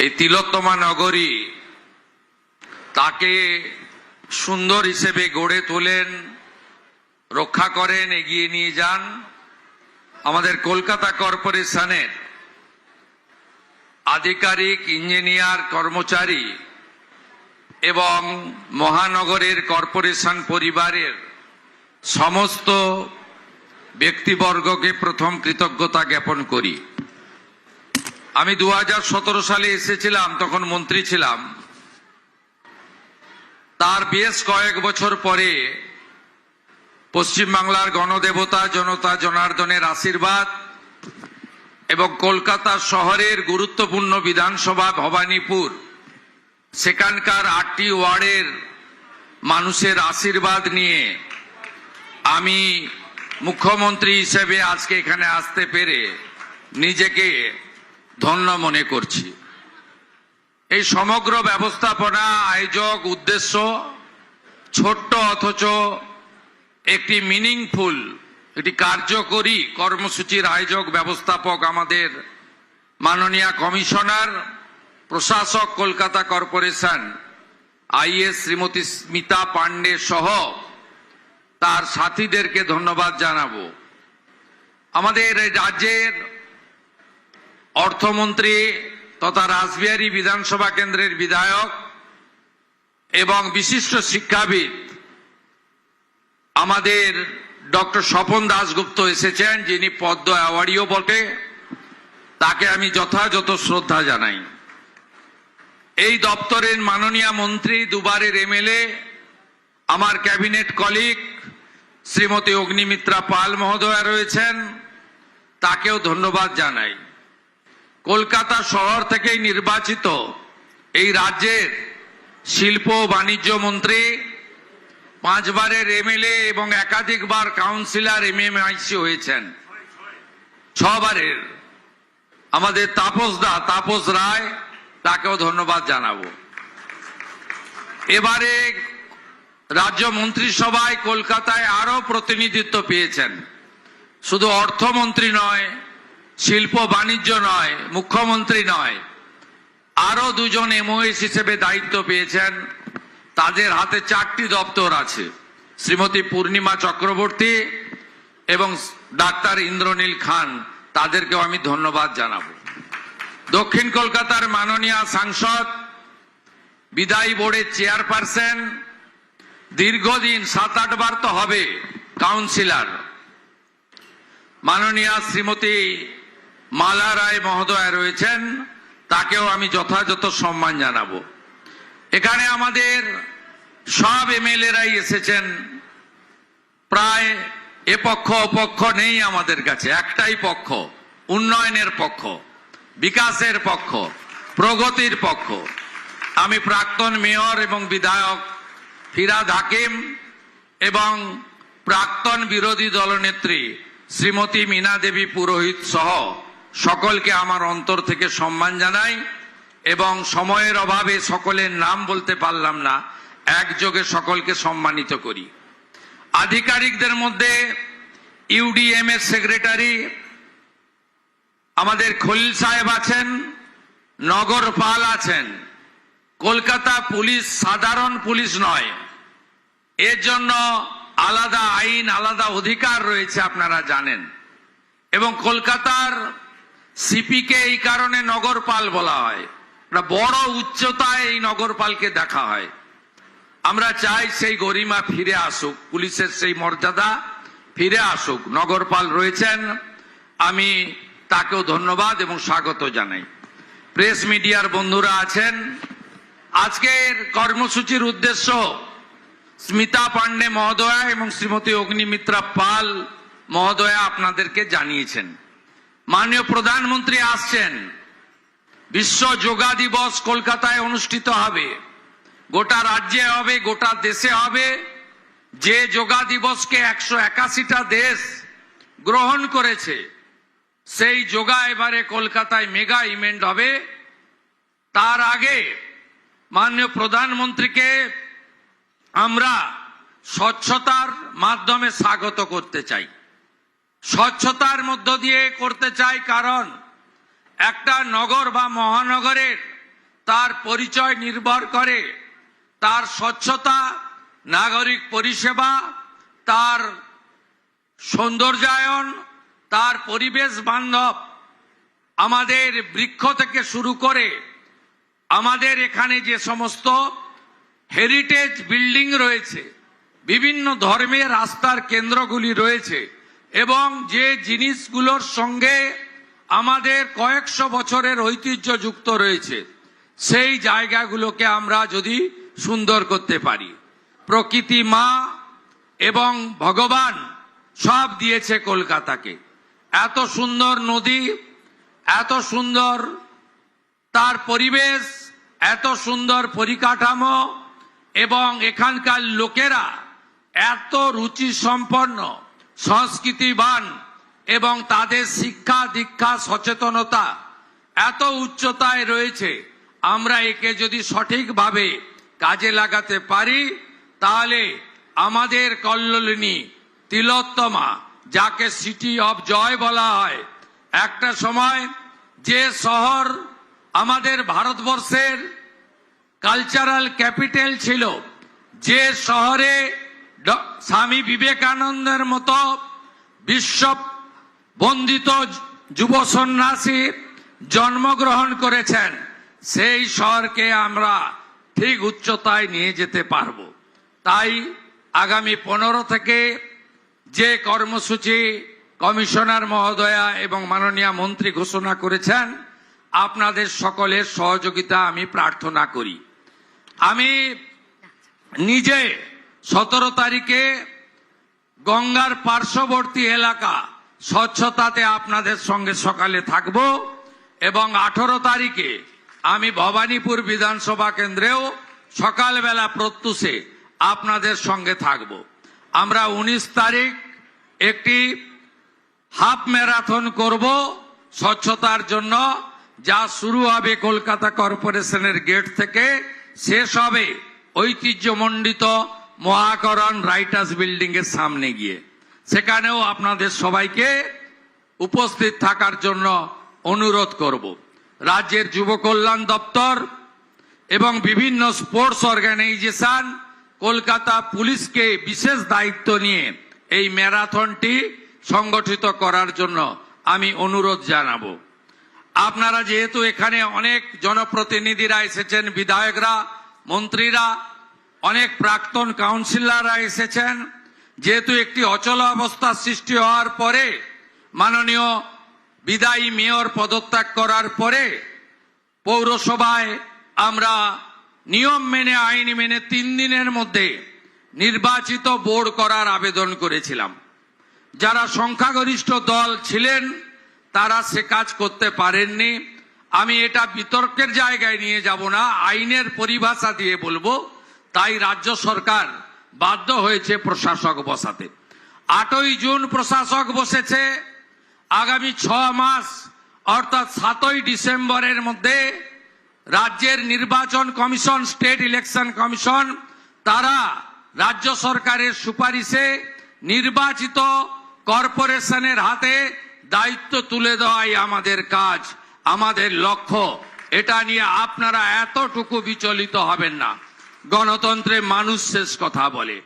এই তিলোত্তমা নগরী তাকে সুন্দর হিসেবে গড়ে তোলেন, রক্ষা করেন, এগিয়ে নিয়ে যান আমাদের কলকাতা কর্পোরেশনের আধিকারিক, ইঞ্জিনিয়ার, কর্মচারী এবং মহানগরের কর্পোরেশন পরিবারের সমস্ত ব্যক্তিবর্গকে প্রথম কৃতজ্ঞতা জ্ঞাপন করি। আমি 2017 সালে এসেছিলাম, তখন মন্ত্রী ছিলাম। তার বেশ কয়েক বছর পরে পশ্চিমবাংলার গণদেবতা জনতা জনার্দনের আশীর্বাদ এবং কলকাতা শহরের গুরুত্বপূর্ণ বিধানসভা ভবানীপুর, সেখানকার 8টি ওয়ার্ডের মানুষের আশীর্বাদ নিয়ে আমি মুখ্যমন্ত্রী হিসেবে আজকে এখানে আসতে পেরে নিজেকে ধন্য মনে করছি। এই সমগ্র ব্যবস্থাপনা, আয়োজক, উদ্দেশ্য ছোট্ট অথচ একটি মিনিংফুল, একটি কার্যকরী কর্মসূচির আয়োজক ব্যবস্থাপক আমাদের মাননীয় কমিশনার প্রশাসক কলকাতা কর্পোরেশন আইএস শ্রীমতী স্মিতা পান্ডে সহ তার সাথীদেরকে ধন্যবাদ জানাবো। আমাদের রাজ্যের অর্থমন্ত্রী তথা রাসবিহারী বিধানসভা কেন্দ্রের বিধায়ক এবং বিশিষ্ট শিক্ষাবিদ আমাদের ডক্টর স্বপন দাশগুপ্ত এসেছেন, যিনি পদ্ম অ্যাওয়ার্ডীয় বটে। তাকে আমি যথাযথ শ্রদ্ধা জানাই। এই দপ্তরের মাননীয় মন্ত্রী, দুবারের এমএলএ, আমার ক্যাবিনেট কলিগ শ্রীমতী অগ্নিমিত্রা পাল মহোদয়া রয়েছেন, তাকেও ধন্যবাদ জানাই। কলকাতা শহর থেকেই নির্বাচিত এই রাজ্যের শিল্প ও বাণিজ্য মন্ত্রী, 5 বারের এমএলএ এবং একাধিকবার কাউন্সিলর এমএমআইসি হয়েছেন, 6 বারের আমাদের তাপস রায়, তাকেও ধন্যবাদ জানাবো। এবারে রাজ্য মন্ত্রিসভায় কলকাতায় আরো প্রতিনিধিত্ব পেয়েছেন, শুধু অর্থমন্ত্রী নয়, শিল্প বাণিজ্য নয়, মুখ্যমন্ত্রী নয়, আরো 2 জন এমওএস হিসেবে দায়িত্ব পেয়েছেন। তাদের হাতে 4টি দপ্তর আছে, শ্রীমতী পূর্ণিমা চক্রবর্তী এবং ডাক্তার ইন্দ্রনীল খান, তাদেরকেও আমি ধন্যবাদ জানাবো। দক্ষিণ কলকাতার মাননীয় সাংসদ, বিদায়ী বোর্ডের চেয়ারপারসন, দীর্ঘদিন 7-8 বার তো হবে কাউন্সিলর, মাননীয় শ্রীমতী মালা রায় মহোদয়া রয়েছেন, তাকেও আমি যথাযথ সম্মান জানাবো। এখানে আমাদের সব এমএলএরাই এসেছেন, প্রায় এ পক্ষ অপক্ষ নেই আমাদের কাছে, একটাই পক্ষ, উন্নয়নের পক্ষ, বিকাশের পক্ষ, প্রগতির পক্ষ। আমি প্রাক্তন মেয়র এবং বিধায়ক ফিরহাদ হাকিম এবং প্রাক্তন বিরোধী দলনেত্রী শ্রীমতী মীনা দেবী পুরোহিত সহ সকলকে আমার অন্তর থেকে সম্মান জানাই এবং সময়ের অভাবে সকলের নাম বলতে পারলাম না, একযোগে সকলকে সম্মানিত করি। আধিকারিকদের মধ্যে ইউডিএমএস সেক্রেটারি আমাদের খলিল সাহেব আছেন, নগর পাল আছেন। কলকাতা পুলিশ সাধারণ পুলিশ নয়, এর জন্য আলাদা আইন, আলাদা অধিকার রয়েছে, আপনারা জানেন। এবং কলকাতার সিপিকে এই কারণে নগরপাল বলা হয়, বড় উচ্চতায় এই নগরপালকে দেখা হয়। আমরা চাই সেই গরিমা ফিরে আসুক, পুলিশের সেই মর্যাদা ফিরে আসুক। নগরপাল রয়েছেন, আমি তাকেও ধন্যবাদ এবং স্বাগত জানাই। প্রেস মিডিয়ার বন্ধুরা আছেন, আজকের কর্মসূচির উদ্দেশ্য স্মিতা পান্ডে মহোদয়া এবং শ্রীমতী অগ্নিমিত্রা পাল মহোদয়া আপনাদেরকে জানিয়েছেন। মাননীয় প্রধানমন্ত্রী আসছেন, বিশ্ব যোগা দিবস কলকাতায় অনুষ্ঠিত হবে, গোটা রাজ্যে হবে, গোটা দেশে হবে। যে যোগা দিবসকে 181টা দেশ গ্রহণ করেছে, সেই যোগা এবারে কলকাতায় মেগা ইভেন্ট হবে। তার আগে মাননীয় প্রধানমন্ত্রীকে আমরা স্বচ্ছতার মাধ্যমে স্বাগত করতে চাই। স্বচ্ছতার মধ্য দিয়ে করতে চাই, কারণ একটা নগর বা মহানগরের তার পরিচয় নির্ভর করে তার স্বচ্ছতা, নাগরিক পরিষেবা, তার সৌন্দর্যায়ন, তার পরিবেশ বান্ধব, আমাদের বৃক্ষ থেকে শুরু করে আমাদের এখানে যে সমস্ত হেরিটেজ বিল্ডিং রয়েছে, বিভিন্ন ধর্মের আস্থার কেন্দ্রগুলি রয়েছে এবং যে জিনিসগুলোর সঙ্গে আমাদের কয়েকশো বছরের ঐতিহ্য যুক্ত রয়েছে, সেই জায়গাগুলোকে আমরা যদি সুন্দর করতে পারি। প্রকৃতি মা এবং ভগবান সব দিয়েছে কলকাতাকে। এত সুন্দর নদী, এত সুন্দর তার পরিবেশ, এত সুন্দর পরিকাঠামো এবং এখানকার লোকেরা এত রুচি সম্পন্ন, সংস্কৃতিবান এবং তাদের শিক্ষা দীক্ষা সচেতনতা এত উচ্চতায় রয়েছে। আমরা একে যদি সঠিকভাবে কাজে লাগাতে পারি তাহলে আমাদের কল্লোলিনী তিলোত্তমা, যাকে সিটি অফ জয় বলা হয়, একটা সময় যে শহর আমাদের ভারতবর্ষের কালচারাল ক্যাপিটাল ছিল, যে শহরে স্বামী বিবেকানন্দের মতো বিশ্ব বন্দিত যুব সন্ন্যাসী জন্মগ্রহণ করেছেন, সেই শহরকে আমরা ঠিক উচ্চতায় নিয়ে যেতে পারব। তাই আগামী 15 থেকে যে কর্মসূচি কমিশনার মহোদয়া এবং মাননীয় মন্ত্রী ঘোষণা করেছেন, আপনাদের সকলের সহযোগিতা আমি প্রার্থনা করি। আমি নিজে 17 তারিখে গঙ্গার পার্শ্ববর্তী এলাকা স্বচ্ছতাতে আপনাদের সঙ্গে সকালে থাকব এবং 18 তারিখে আমি ভবানীপুর বিধানসভা কেন্দ্রেও সকালবেলা প্রত্যুষে আপনাদের সঙ্গে থাকব। আমরা 19 তারিখ একটি হাফ ম্যারাথন করব স্বচ্ছতার জন্য, যা শুরু হবে কলকাতা কর্পোরেশনের গেট থেকে, শেষ হবে ঐতিহ্যমণ্ডিত মহাকরণ রাইটার্স বিল্ডিং এর সামনে গিয়ে। সেখানেও আপনাদের সবাইকে উপস্থিত থাকার জন্য অনুরোধ করব। রাজ্যের যুব কল্যাণ দপ্তর এবং বিভিন্ন স্পোর্টস অর্গানাইজেশন কলকাতা পুলিশকে বিশেষ দায়িত্ব নিয়ে এই ম্যারাথনটি সংগঠিত করার জন্য আমি অনুরোধ জানাবো। আপনারা যেহেতু এখানে অনেক জনপ্রতিনিধিরা এসেছেন, বিধায়করা, মন্ত্রীরা, অনেক প্রাক্তন কাউন্সিলররা এসেছেন, যেহেতু একটি অচল অবস্থা সৃষ্টি হওয়ার পরে মাননীয় বিদায়ী মেয়র পদত্যাগ করার পরে পৌরসভায় আমরা নিয়ম মেনে, আইন মেনে 3 দিনের মধ্যে নির্বাচিত বোর্ড করার আবেদন করেছিলাম। যারা সংখ্যাগরিষ্ঠ দল ছিলেন তারা সে কাজ করতে পারেননি। আমি এটা বিতর্কের জায়গায় নিয়ে যাব না, আইনের পরিভাষা দিয়ে বলবো। তাই রাজ্য সরকার বাধ্য হয়েছে প্রশাসক বসাতে। 8ই জুন প্রশাসক বসেছে। আগামী 6 মাস অর্থাৎ 7ই ডিসেম্বরের মধ্যে রাজ্যের নির্বাচন কমিশন, স্টেট ইলেকশন কমিশন, তারা রাজ্য সরকারের সুপারিশে নির্বাচিত কর্পোরেশনের হাতে দায়িত্ব তুলে দেওয়াই আমাদের কাজ, আমাদের লক্ষ্য। এটা নিয়ে আপনারা এতটুকু বিচলিত হবেন না। গণতন্ত্রে মানুষ শেষ কথা বলে।